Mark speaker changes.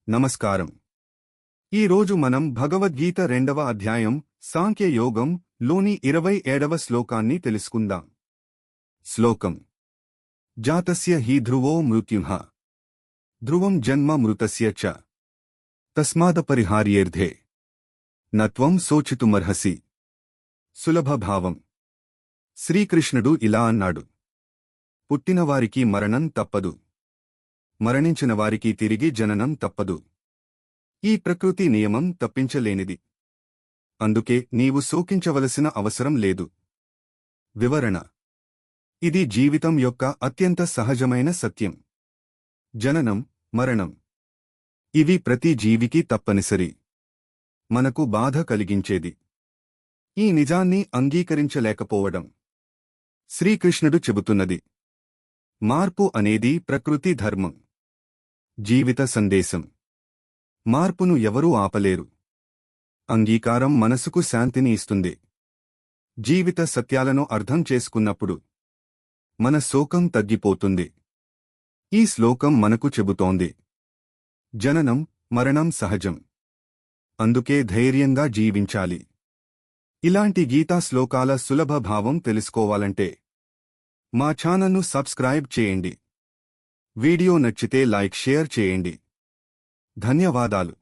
Speaker 1: నమస్కారం. ఈరోజు మనం భగవద్గీత 2వ అధ్యాయం సాంఖ్యయోగం లోని 27వ శ్లోకాన్ని తెలుసుకుందాం. శ్లోకం: జాతస్య హి ధ్రువో మృత్యుః ధ్రువం జన్మ మృతస్య చ తస్మాదపరిహార్యేర్థే నత్వం శోచితుమర్హసి. సులభ భావం. శ్రీకృష్ణుడు ఇలా అన్నాడు: పుట్టినవారికి మరణం తప్పదు, మరణించిన వారికి తిరిగి జననం తప్పదు. ఈ ప్రకృతి నియమం తప్పించలేనిది. అందుకే నీవు శోకించవలసిన అవసరం లేదు. వివరణ: ఇది జీవితం యొక్క అత్యంత సహజమైన సత్యం. జననం, మరణం ఇవి ప్రతి జీవికి తప్పనిసరి. మనకు బాధ కలిగించేది ఈ నిజాన్ని అంగీకరించలేకపోవడం. శ్రీకృష్ణుడు చెబుతున్నది: మార్పు అనేది ప్రకృతి ధర్మం. జీవిత సందేశం: మార్పును ఎవరూ ఆపలేరు. అంగీకారం మనసుకు శాంతిని ఇస్తుంది. జీవిత సత్యాలను అర్థం చేసుకున్నప్పుడు మన శోకం తగ్గిపోతుంది. ఈ శ్లోకం మనకు చెబుతోంది: జననం, మరణం సహజం. అందుకే ధైర్యంగా జీవించాలి. ఇలాంటి గీతా శ్లోకాల సులభ భావం తెలుసుకోవాలంటే మా ఛానల్ను సబ్స్క్రైబ్ చేయండి. వీడియో నచ్చితే లైక్, షేర్ చేయండి. ధన్యవాదాలు.